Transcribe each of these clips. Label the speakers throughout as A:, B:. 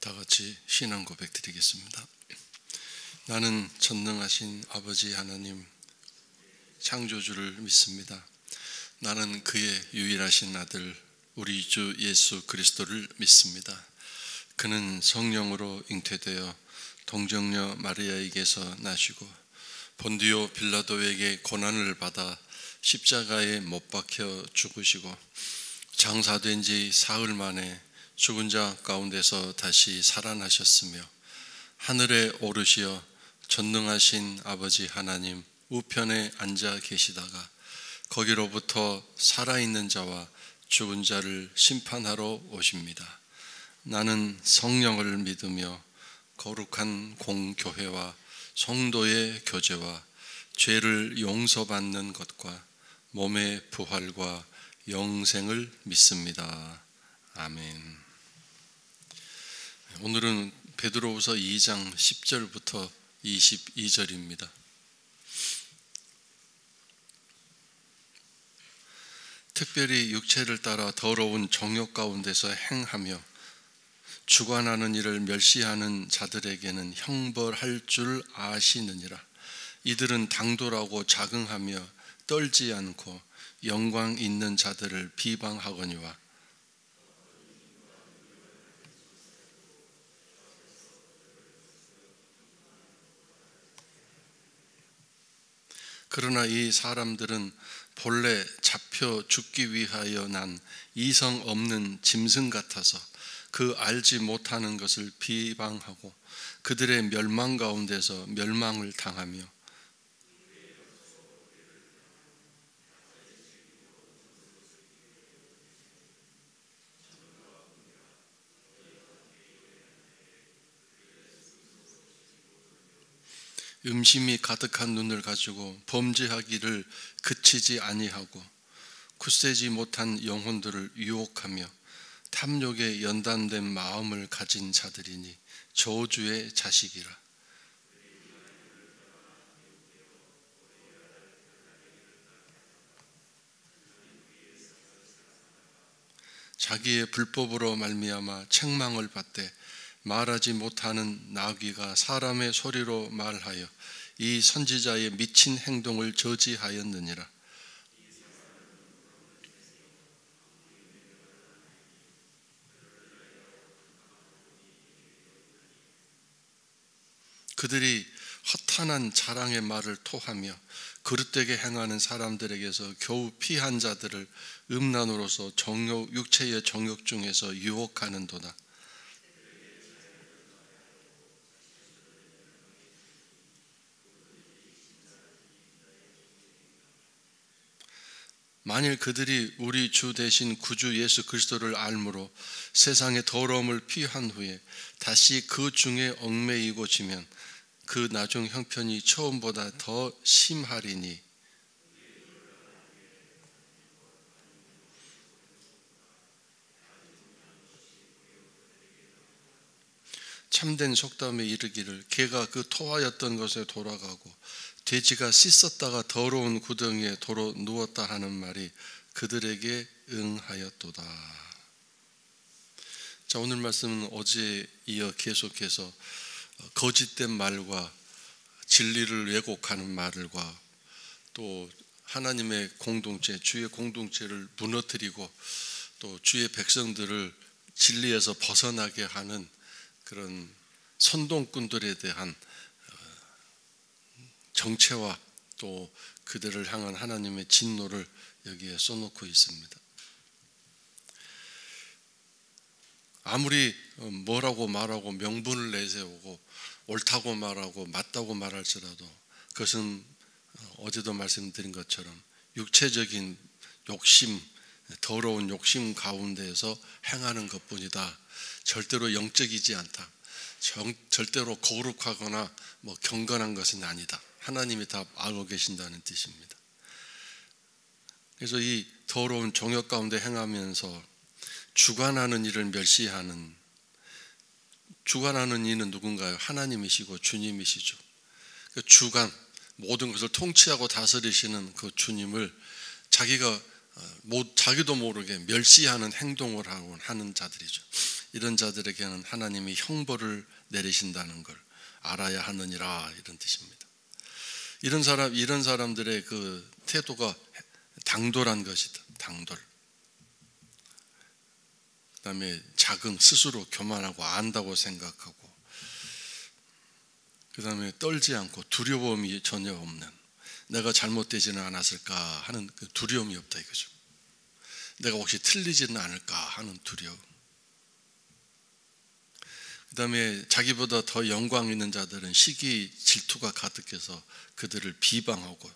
A: 다 같이 신앙 고백 드리겠습니다. 나는 전능하신 아버지 하나님 창조주를 믿습니다. 나는 그의 유일하신 아들 우리 주 예수 그리스도를 믿습니다. 그는 성령으로 잉태되어 동정녀 마리아에게서 나시고 본디오 빌라도에게 고난을 받아 십자가에 못 박혀 죽으시고 장사된 지 사흘 만에 죽은 자 가운데서 다시 살아나셨으며 하늘에 오르시어 전능하신 아버지 하나님 우편에 앉아 계시다가 거기로부터 살아있는 자와 죽은 자를 심판하러 오십니다. 나는 성령을 믿으며 거룩한 공교회와 성도의 교제와 죄를 용서받는 것과 몸의 부활과 영생을 믿습니다. 아멘. 오늘은 베드로후서 2장 10절부터 22절입니다. 특별히 육체를 따라 더러운 정욕 가운데서 행하며 주관하는 일을 멸시하는 자들에게는 형벌할 줄 아시느니라. 이들은 당돌하고 자긍하며 떨지 않고 영광 있는 자들을 비방하거니와 그러나 이 사람들은 본래 잡혀 죽기 위하여 난 이성 없는 짐승 같아서 그 알지 못하는 것을 비방하고 그들의 멸망 가운데서 멸망을 당하며 음심이 가득한 눈을 가지고 범죄하기를 그치지 아니하고 굳세지 못한 영혼들을 유혹하며 탐욕에 연단된 마음을 가진 자들이니 저주의 자식이라. 자기의 불법으로 말미암아 책망을 받되 말하지 못하는 나귀가 사람의 소리로 말하여 이 선지자의 미친 행동을 저지하였느니라. 그들이 허탄한 자랑의 말을 토하며 그릇되게 행하는 사람들에게서 겨우 피한 자들을 음란으로서 육체의 정욕 중에서 유혹하는도다. 만일 그들이 우리 주 대신 구주 예수 그리스도를 알므로 세상의 더러움을 피한 후에 다시 그 중에 얽매이고 지면 그 나중 형편이 처음보다 더 심하리니 참된 속담에 이르기를 개가 그 토하였던 것에 돌아가고 돼지가 씻었다가 더러운 구덩이에 도로 누웠다 하는 말이 그들에게 응하였도다. 자, 오늘 말씀은 어제에 이어 계속해서 거짓된 말과 진리를 왜곡하는 말과 또 하나님의 공동체, 주의 공동체를 무너뜨리고 또 주의 백성들을 진리에서 벗어나게 하는 그런 선동꾼들에 대한 정체와 또 그들을 향한 하나님의 진노를 여기에 써놓고 있습니다. 아무리 뭐라고 말하고 명분을 내세우고 옳다고 말하고 맞다고 말할지라도 그것은 어제도 말씀드린 것처럼 육체적인 욕심, 더러운 욕심 가운데에서 행하는 것뿐이다. 절대로 영적이지 않다. 절대로 거룩하거나 경건한 것은 아니다. 하나님이 다 알고 계신다는 뜻입니다. 그래서 이 더러운 정욕 가운데 행하면서 주관하는 일을 멸시하는, 주관하는 이는 누군가요? 하나님이시고 주님이시죠. 그 주관, 모든 것을 통치하고 다스리시는 그 주님을 자기도 모르게 멸시하는 행동을 하는 자들이죠. 이런 자들에게는 하나님이 형벌을 내리신다는 걸 알아야 하느니라, 이런 뜻입니다. 이런 사람들의 그 태도가 당돌한 것이다. 당돌. 그다음에 자긍, 스스로 교만하고 안다고 생각하고, 그다음에 떨지 않고 두려움이 전혀 없는, 내가 잘못되지는 않았을까 하는 그 두려움이 없다 이거죠. 내가 혹시 틀리지는 않을까 하는 두려움. 그다음에 자기보다 더 영광 있는 자들은 시기, 질투가 가득해서 그들을 비방하고.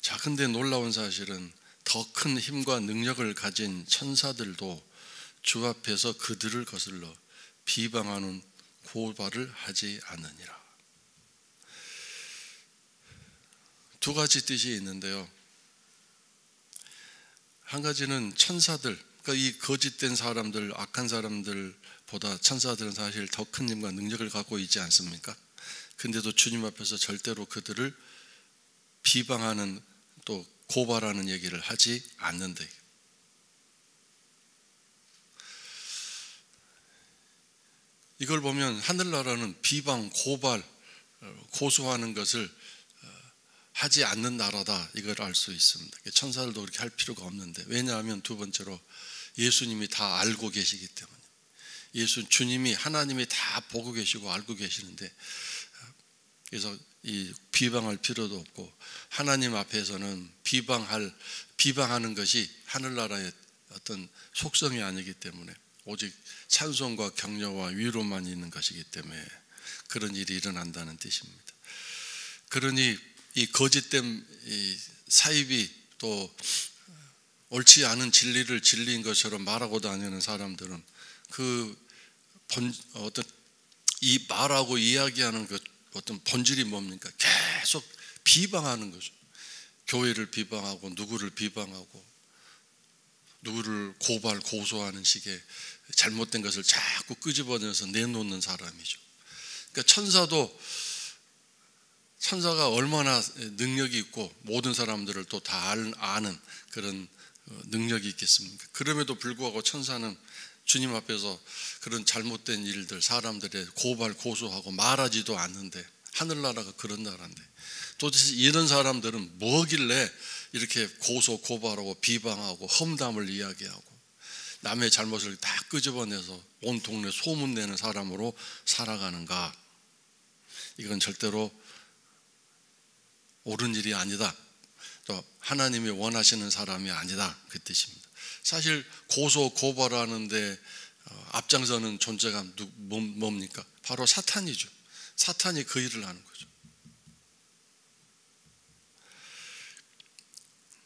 A: 자, 근데 놀라운 사실은 더 큰 힘과 능력을 가진 천사들도 주 앞에서 그들을 거슬러 비방하는 고발을 하지 않으니라. 두 가지 뜻이 있는데요. 한 가지는 천사들, 그러니까 이 거짓된 사람들, 악한 사람들보다 천사들은 사실 더 큰 힘과 능력을 갖고 있지 않습니까? 근데도 주님 앞에서 절대로 그들을 비방하는, 또 고발하는 얘기를 하지 않는데, 이걸 보면 하늘나라는 비방, 고발, 고소하는 것을 하지 않는 나라다, 이걸 알 수 있습니다. 천사들도 그렇게 할 필요가 없는데, 왜냐하면 두 번째로 예수님이 다 알고 계시기 때문에. 주님이, 하나님이 다 보고 계시고 알고 계시는데, 그래서 이 비방할 필요도 없고, 하나님 앞에서는 비방하는 것이 하늘나라의 어떤 속성이 아니기 때문에 오직 찬송과 격려와 위로만 있는 것이기 때문에 그런 일이 일어난다는 뜻입니다. 그러니 이 거짓된 이 사입이, 또 옳지 않은 진리를 진리인 것처럼 말하고 다니는 사람들은 어떤 이 말하고 이야기하는 그 어떤 본질이 뭡니까? 계속 비방하는 거죠. 교회를 비방하고, 누구를 비방하고, 누구를 고소하는 식의 잘못된 것을 자꾸 끄집어내서 내놓는 사람이죠. 그러니까 천사가 얼마나 능력이 있고 모든 사람들을 또 다 아는 그런 능력이 있겠습니까? 그럼에도 불구하고 천사는 주님 앞에서 그런 잘못된 일들, 사람들의 고소하고 말하지도 않는데, 하늘나라가 그런 나라인데 도대체 이런 사람들은 뭐길래 이렇게 고발하고 비방하고 험담을 이야기하고 남의 잘못을 다 끄집어내서 온 동네 소문내는 사람으로 살아가는가? 이건 절대로 옳은 일이 아니다. 또 하나님이 원하시는 사람이 아니다, 그 뜻입니다. 사실 고발하는데 앞장서는 존재가 뭡니까? 바로 사탄이죠. 사탄이 그 일을 하는 거죠.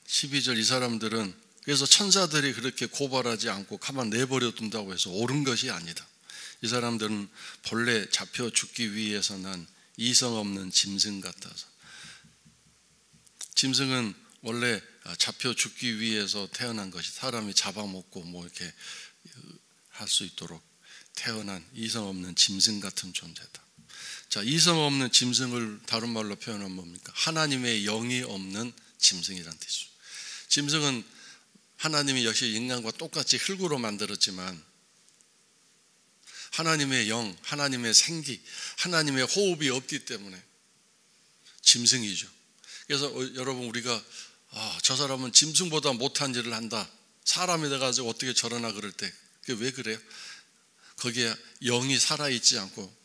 A: 12절, 이 사람들은 그래서 천사들이 그렇게 고발하지 않고 가만 내버려 둔다고 해서 옳은 것이 아니다. 이 사람들은 본래 잡혀 죽기 위해서 난 이성 없는 짐승 같아서. 짐승은 원래 잡혀 죽기 위해서 태어난 것이, 사람이 잡아먹고 뭐 이렇게 할 수 있도록 태어난 이성 없는 짐승 같은 존재다. 자, 이성 없는 짐승을 다른 말로 표현하면 뭡니까? 하나님의 영이 없는 짐승이란 뜻이죠. 짐승은 하나님이 역시 인간과 똑같이 흙으로 만들었지만 하나님의 영, 하나님의 생기, 하나님의 호흡이 없기 때문에 짐승이죠. 그래서 여러분, 우리가 저 사람은 짐승보다 못한 일을 한다, 사람이 돼가지고 어떻게 저러나 그럴 때 그게 왜 그래요? 거기에 영이 살아있지 않고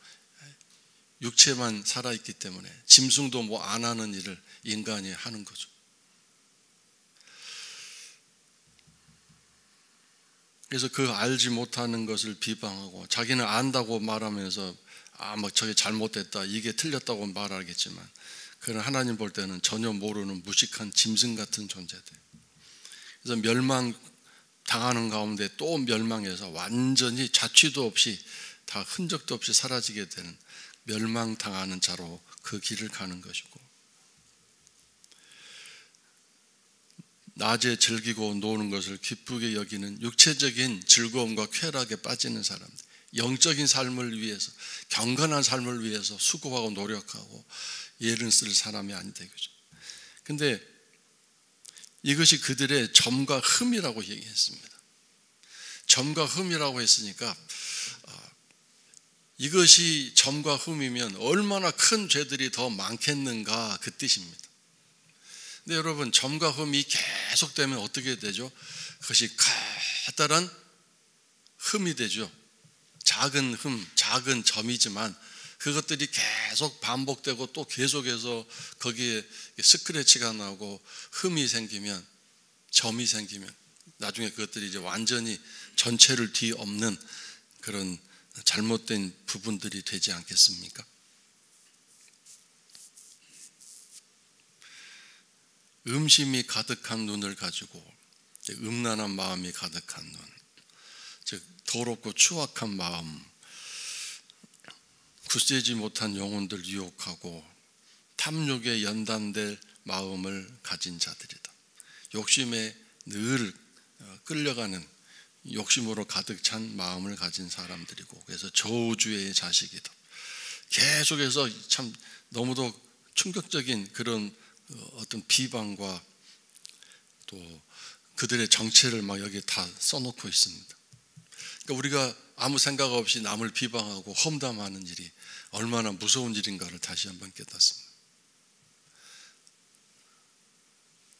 A: 육체만 살아있기 때문에 짐승도 뭐 안 하는 일을 인간이 하는 거죠. 그래서 그 알지 못하는 것을 비방하고, 자기는 안다고 말하면서 뭐 저게 잘못됐다, 이게 틀렸다고 말하겠지만, 그는 하나님 볼 때는 전혀 모르는 무식한 짐승 같은 존재들. 그래서 멸망당하는 가운데 또 멸망해서 완전히 자취도 없이 다 흔적도 없이 사라지게 되는 멸망당하는 자로 그 길을 가는 것이고, 낮에 즐기고 노는 것을 기쁘게 여기는 육체적인 즐거움과 쾌락에 빠지는 사람들, 영적인 삶을 위해서, 경건한 삶을 위해서 수고하고 노력하고 예를 쓸 사람이 아니다 이거죠. 근데 이것이 그들의 점과 흠이라고 얘기했습니다. 점과 흠이라고 했으니까 이것이 점과 흠이면 얼마나 큰 죄들이 더 많겠는가 그 뜻입니다. 근데 여러분, 점과 흠이 계속되면 어떻게 되죠? 그것이 커다란 흠이 되죠. 작은 흠, 작은 점이지만 그것들이 계속 반복되고 또 계속해서 거기에 스크래치가 나고 흠이 생기면, 점이 생기면 나중에 그것들이 이제 완전히 전체를 뒤엎는 그런 잘못된 부분들이 되지 않겠습니까? 음심이 가득한 눈을 가지고 음란한 마음이 가득한 눈, 즉 더럽고 추악한 마음, 굳세지 못한 영혼들 유혹하고 탐욕에 연단될 마음을 가진 자들이다. 욕심에 늘 끌려가는, 욕심으로 가득 찬 마음을 가진 사람들이고, 그래서 저주의 자식이다. 계속해서 참 너무도 충격적인 그런 어떤 비방과 또 그들의 정체를 막 여기 다 써놓고 있습니다. 그러니까 우리가 아무 생각 없이 남을 비방하고 험담하는 일이 얼마나 무서운 일인가를 다시 한번 깨닫습니다.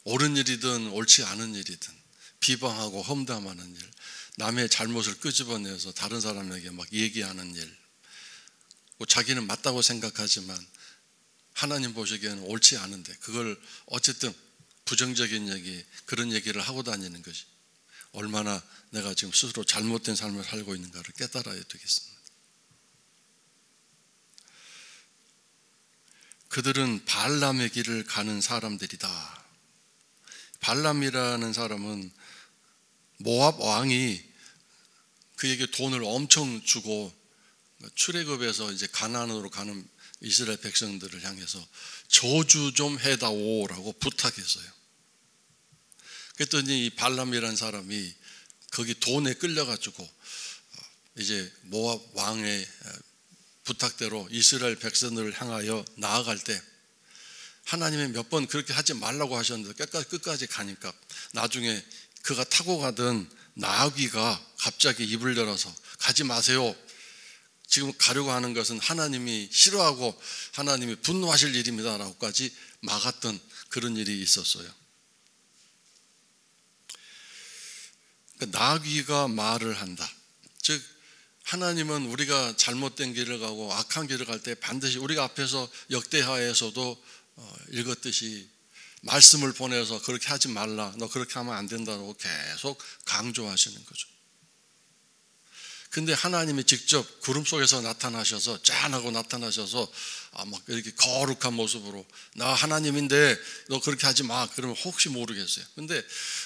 A: 옳은 일이든 옳지 않은 일이든 비방하고 험담하는 일, 남의 잘못을 끄집어내서 다른 사람에게 막 얘기하는 일, 자기는 맞다고 생각하지만 하나님 보시기에는 옳지 않은데 그걸 어쨌든 부정적인 얘기, 그런 얘기를 하고 다니는 것이 얼마나 내가 지금 스스로 잘못된 삶을 살고 있는가를 깨달아야 되겠습니다. 그들은 발람의 길을 가는 사람들이다. 발람이라는 사람은 모압 왕이 그에게 돈을 엄청 주고 출애굽에서 이제 가나안으로 가는 이스라엘 백성들을 향해서 저주 좀 해다오라고 부탁했어요. 그랬더니 이 발람이라는 사람이 거기 돈에 끌려가지고 이제 모압 왕의 부탁대로 이스라엘 백성들을 향하여 나아갈 때 하나님이 몇 번 그렇게 하지 말라고 하셨는데 끝까지 가니까 나중에 그가 타고 가던 나귀가 갑자기 입을 열어서 가지 마세요. 지금 가려고 하는 것은 하나님이 싫어하고 하나님이 분노하실 일입니다 라고까지 막았던 그런 일이 있었어요. 그러니까 나귀가 말을 한다. 즉 하나님은 우리가 잘못된 길을 가고 악한 길을 갈 때 반드시 우리가 앞에서 역대하에서도 읽었듯이 말씀을 보내서 그렇게 하지 말라, 너 그렇게 하면 안 된다고 계속 강조하시는 거죠. 근데 하나님이 직접 구름 속에서 나타나셔서 짠하고 나타나셔서 막 이렇게 거룩한 모습으로 나 하나님인데 너 그렇게 하지 마 그러면 혹시 모르겠어요. 근데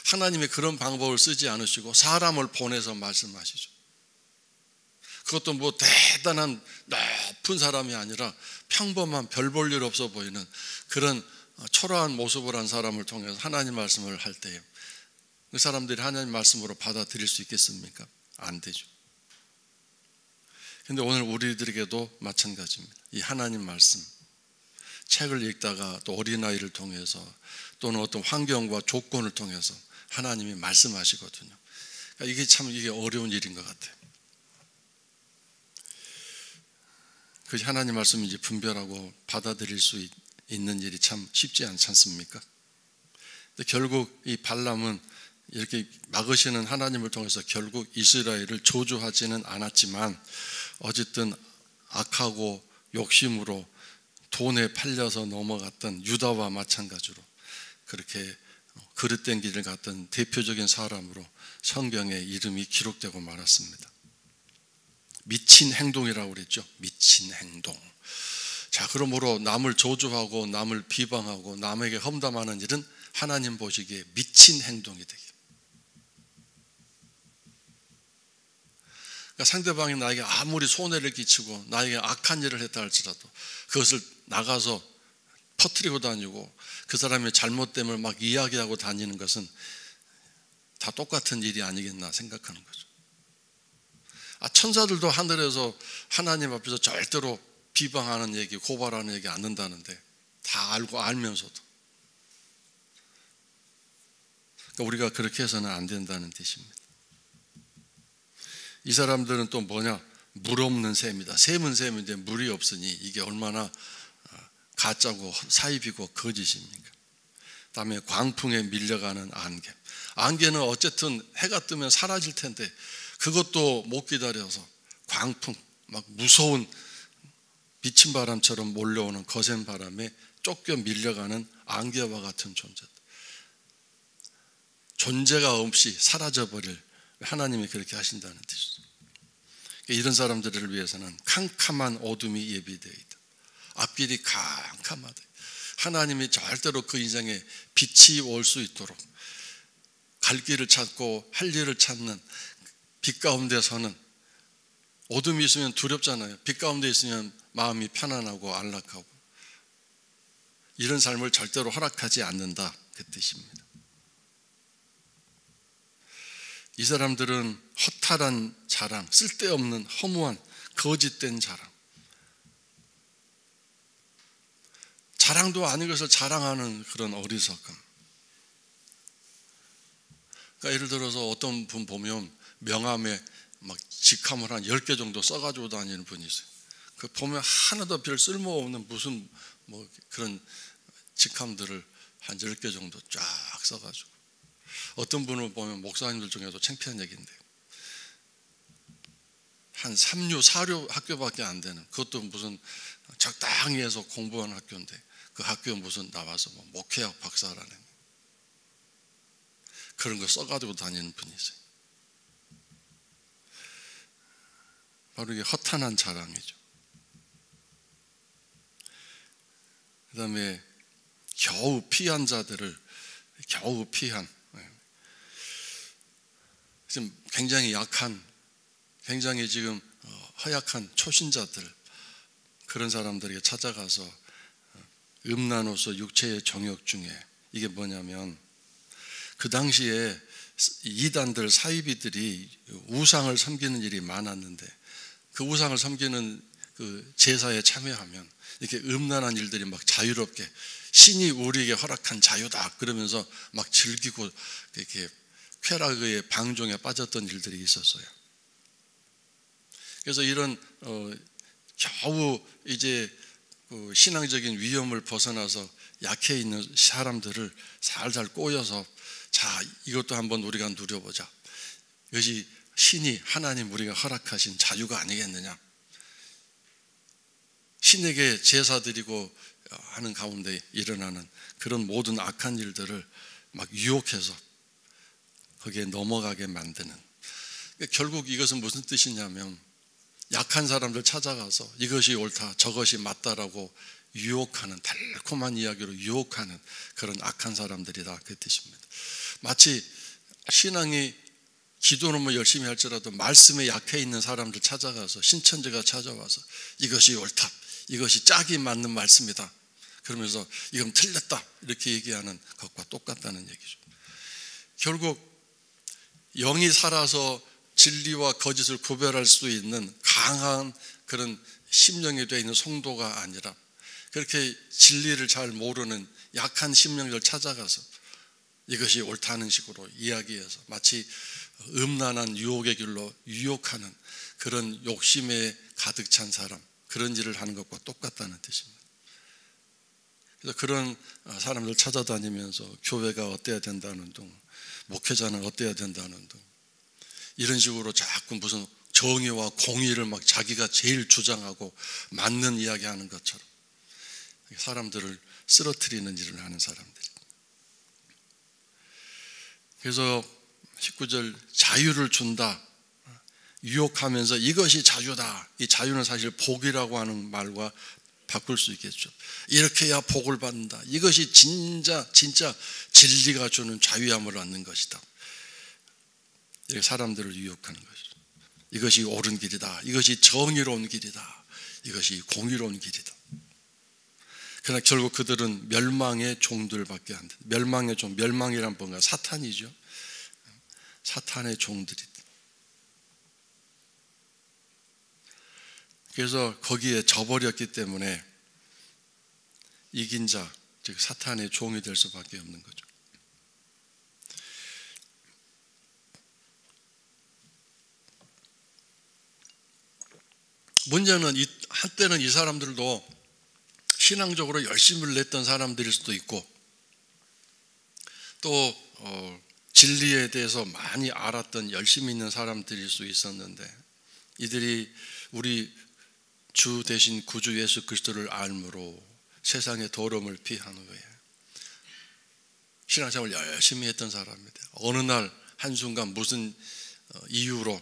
A: 하나님이 그런 방법을 쓰지 않으시고 사람을 보내서 말씀하시죠. 그것도 뭐 대단한 높은 사람이 아니라 평범한 별 볼 일 없어 보이는 그런 초라한 모습을 한 사람을 통해서 하나님 말씀을 할 때에 그 사람들이 하나님 말씀으로 받아들일 수 있겠습니까? 안 되죠. 근데 오늘 우리들에게도 마찬가지입니다. 이 하나님 말씀, 책을 읽다가 또 어린아이를 통해서 또는 어떤 환경과 조건을 통해서 하나님이 말씀하시거든요. 그러니까 이게 어려운 일인 것 같아요. 그 하나님 말씀을 이제 분별하고 받아들일 수 있는 일이 참 쉽지 않지 않습니까? 근데 결국 이 발람은 이렇게 막으시는 하나님을 통해서 결국 이스라엘을 저주하지는 않았지만 어쨌든 악하고 욕심으로 돈에 팔려서 넘어갔던 유다와 마찬가지로 그렇게 그릇된 길을 갔던 대표적인 사람으로 성경에 이름이 기록되고 말았습니다. 미친 행동이라고 그랬죠. 미친 행동. 자, 그러므로 남을 저주하고 남을 비방하고 남에게 험담하는 일은 하나님 보시기에 미친 행동이 되게. 그러니까 상대방이 나에게 아무리 손해를 끼치고 나에게 악한 일을 했다 할지라도 그것을 나가서 퍼뜨리고 다니고 그 사람의 잘못됨을 막 이야기하고 다니는 것은 다 똑같은 일이 아니겠나 생각하는 거죠. 천사들도 하늘에서 하나님 앞에서 절대로 비방하는 얘기, 고발하는 얘기 안 한다는데 다 알고 알면서도 그러니까 우리가 그렇게 해서는 안 된다는 뜻입니다. 이 사람들은 또 뭐냐? 물 없는 셈이다. 셈은 셈인데 물이 없으니 이게 얼마나 가짜고 사입이고 거짓입니까? 그다음에 광풍에 밀려가는 안개. 안개는 어쨌든 해가 뜨면 사라질 텐데 그것도 못 기다려서 광풍, 막 무서운 미친 바람처럼 몰려오는 거센 바람에 쫓겨 밀려가는 안개와 같은 존재들. 존재가 없이 사라져버릴, 하나님이 그렇게 하신다는 뜻이죠. 이런 사람들을 위해서는 캄캄한 어둠이 예비되어 있다. 앞길이 캄캄하다. 하나님이 절대로 그 인생에 빛이 올 수 있도록 갈 길을 찾고 할 일을 찾는, 빛 가운데 서는, 어둠이 있으면 두렵잖아요. 빛 가운데 있으면 마음이 편안하고 안락하고, 이런 삶을 절대로 허락하지 않는다, 그 뜻입니다. 이 사람들은 허탈한 자랑, 쓸데없는 허무한 거짓된 자랑, 자랑도 아닌 것을 자랑하는 그런 어리석음. 그러니까 예를 들어서 어떤 분 보면 명함에 막 직함을 한 10개 정도 써가지고 다니는 분이 있어요. 그 보면 하나도 별 쓸모없는 무슨 뭐 그런 직함들을 한 10개 정도 쫙 써가지고, 어떤 분을 보면 목사님들 중에도 창피한 얘기인데 한 3류, 4류 학교밖에 안 되는, 그것도 무슨 적당히 해서 공부한 학교인데 그 학교 무슨 나와서 뭐 목회학 박사라는 그런 거 써가지고 다니는 분이 있어요. 바로 이게 허탄한 자랑이죠. 그 다음에 겨우 피한 자들을, 겨우 피한, 지금 굉장히 약한, 굉장히 지금 허약한 초신자들, 그런 사람들에게 찾아가서 음란으로서 육체의 정욕 중에, 이게 뭐냐면 그 당시에 이단들, 사이비들이 우상을 섬기는 일이 많았는데 그 우상을 섬기는 그 제사에 참여하면 이렇게 음란한 일들이 막 자유롭게, 신이 우리에게 허락한 자유다 그러면서 막 즐기고 이렇게 쾌락의 방종에 빠졌던 일들이 있었어요. 그래서 이런 겨우 이제 그 신앙적인 위험을 벗어나서 약해 있는 사람들을 살살 꼬여서, 자, 이것도 한번 우리가 누려보자. 이것이 신이, 하나님 우리가 허락하신 자유가 아니겠느냐. 신에게 제사 드리고 하는 가운데 일어나는 그런 모든 악한 일들을 막 유혹해서 거기에 넘어가게 만드는. 결국 이것은 무슨 뜻이냐면 약한 사람들 찾아가서 이것이 옳다, 저것이 맞다라고 유혹하는, 달콤한 이야기로 유혹하는 그런 악한 사람들이다, 그 뜻입니다. 마치 신앙이, 기도는 뭐 열심히 할지라도 말씀에 약해 있는 사람들 찾아가서, 신천지가 찾아와서 이것이 옳다, 이것이 짝이 맞는 말씀이다 그러면서 이건 틀렸다 이렇게 얘기하는 것과 똑같다는 얘기죠. 결국 영이 살아서 진리와 거짓을 구별할 수 있는 강한 그런 심령이 되어 있는 성도가 아니라, 그렇게 진리를 잘 모르는 약한 심령들 찾아가서 이것이 옳다는 식으로 이야기해서 마치 음란한 유혹의 길로 유혹하는 그런 욕심에 가득 찬 사람, 그런 일을 하는 것과 똑같다는 뜻입니다. 그래서 그런 사람들 찾아다니면서 교회가 어때야 된다는 등, 목회자는 어때야 된다는 등, 이런 식으로 자꾸 무슨 정의와 공의를 막 자기가 제일 주장하고 맞는 이야기하는 것처럼 사람들을 쓰러뜨리는 일을 하는 사람들이. 그래서 19절, 자유를 준다, 유혹하면서 이것이 자유다. 이 자유는 사실 복이라고 하는 말과 바꿀 수 있겠죠. 이렇게 해야 복을 받는다. 이것이 진짜 진리가 주는 자유함을 얻는 것이다. 이렇게 사람들을 유혹하는 것이죠. 이것이 옳은 길이다. 이것이 정의로운 길이다. 이것이 공의로운 길이다. 그러나 결국 그들은 멸망의 종들밖에 안 된다. 멸망의 종, 멸망이란 뭔가 사탄이죠. 사탄의 종들이다. 그래서 거기에 져버렸기 때문에 이긴 자, 즉 사탄의 종이 될 수밖에 없는 거죠. 문제는 한때는 이 사람들도 신앙적으로 열심을 냈던 사람들일 수도 있고 또 진리에 대해서 많이 알았던 열심히 있는 사람들일 수 있었는데 이들이 우리 주 대신 구주 예수 그리스도를 알므로 세상의 더러움을 피한 후에 신앙생활을 열심히 했던 사람입니다. 어느 날 한순간 무슨 이유로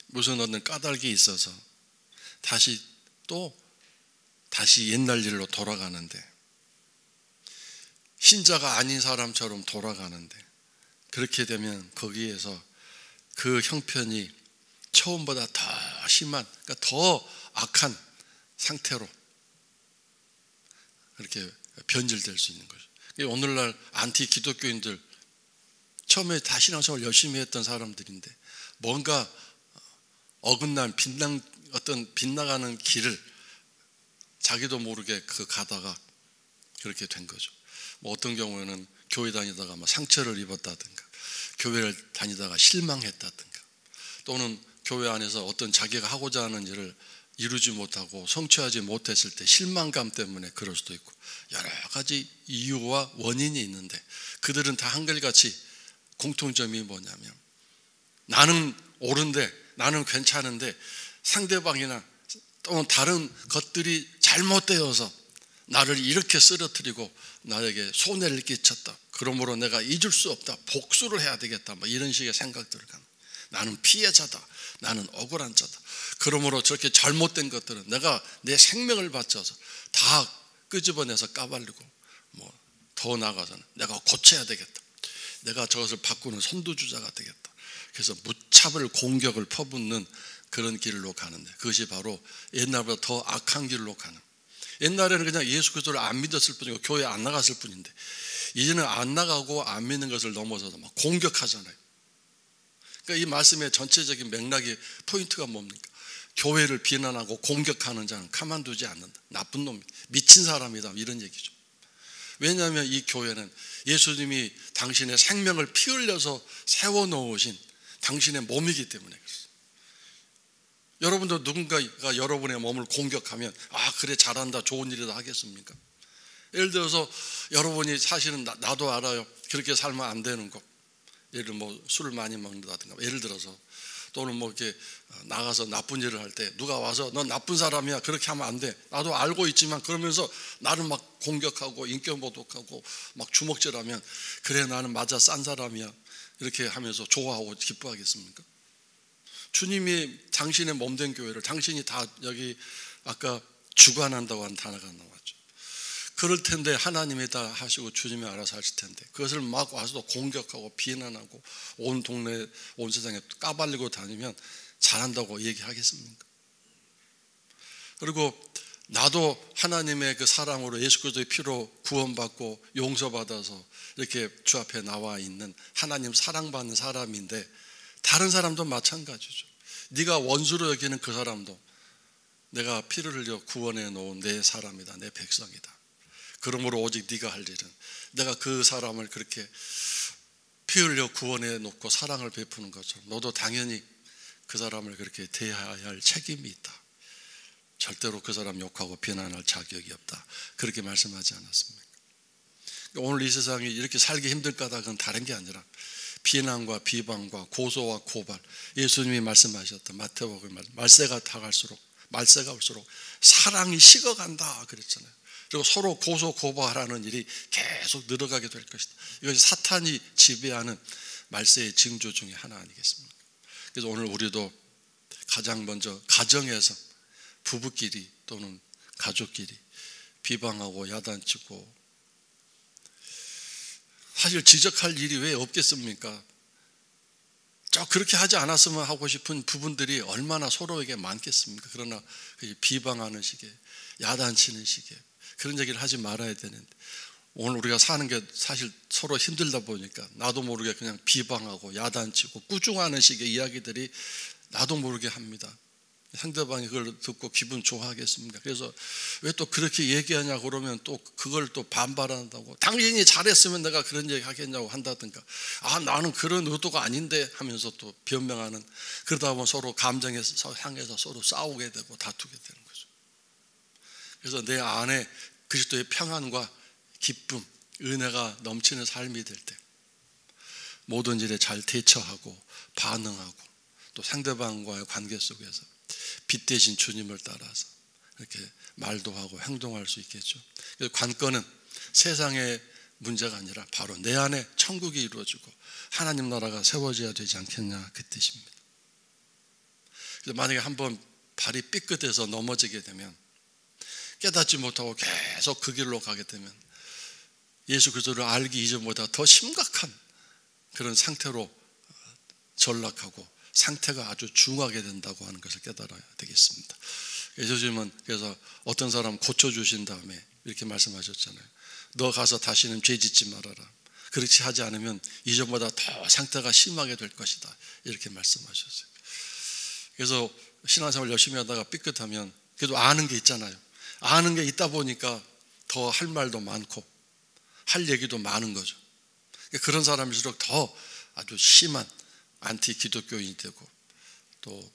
A: 무슨 어떤 까닭이 있어서 다시 옛날 일로 돌아가는데 신자가 아닌 사람처럼 돌아가는데 그렇게 되면 거기에서 그 형편이 처음보다 더 심한 그러니까 더 악한 상태로 그렇게 변질될 수 있는 거죠. 오늘날 안티 기독교인들 처음에 다 신앙생활 열심히 했던 사람들인데 뭔가 어긋난 어떤 빗나가는 길을 자기도 모르게 가다가 그렇게 된 거죠. 뭐 어떤 경우에는 교회 다니다가 상처를 입었다든가 교회를 다니다가 실망했다든가 또는 교회 안에서 어떤 자기가 하고자 하는 일을 이루지 못하고 성취하지 못했을 때 실망감 때문에 그럴 수도 있고 여러 가지 이유와 원인이 있는데 그들은 다 한결같이 공통점이 뭐냐면 나는 옳은데 나는 괜찮은데 상대방이나 또는 다른 것들이 잘못되어서 나를 이렇게 쓰러뜨리고 나에게 손해를 끼쳤다. 그러므로 내가 잊을 수 없다. 복수를 해야 되겠다. 이런 식의 생각들을 갖는 나는 피해자다. 나는 억울한 자다. 그러므로 저렇게 잘못된 것들은 내가 내 생명을 바쳐서 다 끄집어내서 까발리고 더 나아가서는 내가 고쳐야 되겠다. 내가 저것을 바꾸는 선두주자가 되겠다. 그래서 무차별 공격을 퍼붓는 그런 길로 가는데 그것이 바로 옛날보다 더 악한 길로 가는 옛날에는 그냥 예수 그리스도를 안 믿었을 뿐이고 교회 안 나갔을 뿐인데 이제는 안 나가고 안 믿는 것을 넘어서서 막 공격하잖아요. 그러니까 이 말씀의 전체적인 맥락의 포인트가 뭡니까? 교회를 비난하고 공격하는 자는 가만두지 않는다. 나쁜 놈, 미친 사람이다 이런 얘기죠. 왜냐하면 이 교회는 예수님이 당신의 생명을 피 흘려서 세워놓으신 당신의 몸이기 때문에 그렇습니다. 여러분도 누군가가 여러분의 몸을 공격하면 그래 잘한다 좋은 일이다 하겠습니까? 예를 들어서 여러분이 사실은 나도 알아요 그렇게 살면 안 되는 거 예를 들어 술을 많이 먹는다든가 예를 들어서 또는 이렇게 나가서 나쁜 일을 할 때 누가 와서 넌 나쁜 사람이야 그렇게 하면 안 돼 나도 알고 있지만 그러면서 나를 막 공격하고 인격모독하고 막 주먹질하면 그래 나는 맞아 싼 사람이야 이렇게 하면서 좋아하고 기뻐하겠습니까? 주님이 당신의 몸된 교회를 당신이 다 여기 아까 주관한다고 한 단어가 나왔죠. 그럴 텐데 하나님이 다 하시고 주님이 알아서 하실 텐데 그것을 막 와서 공격하고 비난하고 온 동네 온 세상에 까발리고 다니면 잘한다고 얘기하겠습니까? 그리고 나도 하나님의 그 사랑으로 예수 그리스도의 피로 구원받고 용서받아서 이렇게 주 앞에 나와 있는 하나님 사랑받는 사람인데 다른 사람도 마찬가지죠. 네가 원수로 여기는 그 사람도 내가 피를 흘려 구원해 놓은 내 사람이다. 내 백성이다. 그러므로 오직 네가 할 일은 내가 그 사람을 그렇게 피 흘려 구원해 놓고 사랑을 베푸는 것처럼 너도 당연히 그 사람을 그렇게 대해야 할 책임이 있다. 절대로 그 사람 욕하고 비난할 자격이 없다. 그렇게 말씀하지 않았습니까? 오늘 이 세상이 이렇게 살기 힘들 까닭은 다른 게 아니라 비난과 비방과 고소와 고발 예수님이 말씀하셨던 마태복음 말세가 올수록 사랑이 식어간다 그랬잖아요. 그리고 서로 고소 고발하는 일이 계속 늘어가게 될 것이다. 이것이 사탄이 지배하는 말세의 징조 중에 하나 아니겠습니까? 그래서 오늘 우리도 가장 먼저 가정에서 부부끼리 또는 가족끼리 비방하고 야단치고 사실 지적할 일이 왜 없겠습니까? 그렇게 하지 않았으면 하고 싶은 부분들이 얼마나 서로에게 많겠습니까? 그러나 비방하는 식의 야단치는 식의 그런 얘기를 하지 말아야 되는데 오늘 우리가 사는 게 사실 서로 힘들다 보니까 나도 모르게 그냥 비방하고 야단치고 꾸중하는 식의 이야기들이 나도 모르게 합니다. 상대방이 그걸 듣고 기분 좋아하겠습니까? 그래서 왜 또 그렇게 얘기하냐고 그러면 또 그걸 또 반발한다고, 당연히 잘했으면 내가 그런 얘기 하겠냐고 한다든가, 나는 그런 의도가 아닌데 하면서 또 변명하는, 그러다 보면 서로 감정에 상해서 서로 싸우게 되고 다투게 되는 거죠. 그래서 내 안에 그리스도의 평안과 기쁨, 은혜가 넘치는 삶이 될 때 모든 일에 잘 대처하고 반응하고, 또 상대방과의 관계 속에서 빛 대신 주님을 따라서 이렇게 말도 하고 행동할 수 있겠죠. 그래서 관건은 세상의 문제가 아니라 바로 내 안에 천국이 이루어지고 하나님 나라가 세워져야 되지 않겠냐, 그 뜻입니다. 그래서 만약에 한번 발이 삐끗해서 넘어지게 되면, 깨닫지 못하고 계속 그 길로 가게 되면 예수 그리스도를 알기 이전보다 더 심각한 그런 상태로 전락하고 상태가 아주 중하게 된다고 하는 것을 깨달아야 되겠습니다. 예수님은 그래서 어떤 사람 고쳐주신 다음에 이렇게 말씀하셨잖아요. 너 가서 다시는 죄 짓지 말아라. 그렇지 하지 않으면 이전보다 더 상태가 심하게 될 것이다, 이렇게 말씀하셨어요. 그래서 신앙생활 열심히 하다가 삐끗하면 그래도 아는 게 있잖아요. 아는 게 있다 보니까 더 할 말도 많고 할 얘기도 많은 거죠. 그런 사람일수록 더 아주 심한 안티 기독교인이 되고, 또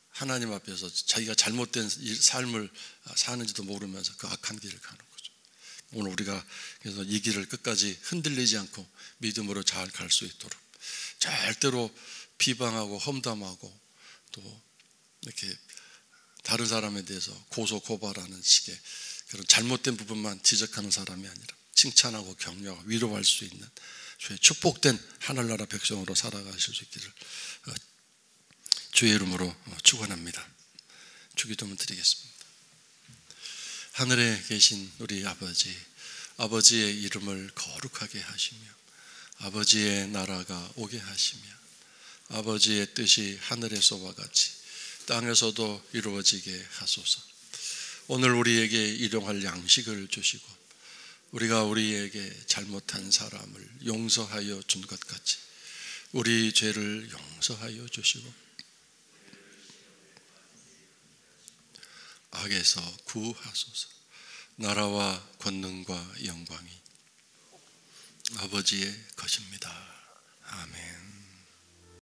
A: 하나님 앞에서 자기가 잘못된 삶을 사는지도 모르면서 그 악한 길을 가는 거죠. 오늘 우리가 그래서 이 길을 끝까지 흔들리지 않고 믿음으로 잘 갈 수 있도록, 절대로 비방하고 험담하고 또 이렇게 다른 사람에 대해서 고소 고발하는 식의 그런 잘못된 부분만 지적하는 사람이 아니라 칭찬하고 격려하고 위로할 수 있는 축복된 하늘나라 백성으로 살아가실 수 있기를 주의 이름으로 축원합니다. 주기도문 드리겠습니다. 하늘에 계신 우리 아버지, 아버지의 이름을 거룩하게 하시며 아버지의 나라가 오게 하시며 아버지의 뜻이 하늘에서와 같이 땅에서도 이루어지게 하소서. 오늘 우리에게 일용할 양식을 주시고 우리가 우리에게 잘못한 사람을 용서하여 준 것 같이 우리 죄를 용서하여 주시고 악에서 구하소서. 나라와 권능과 영광이 아버지의 것입니다. 아멘.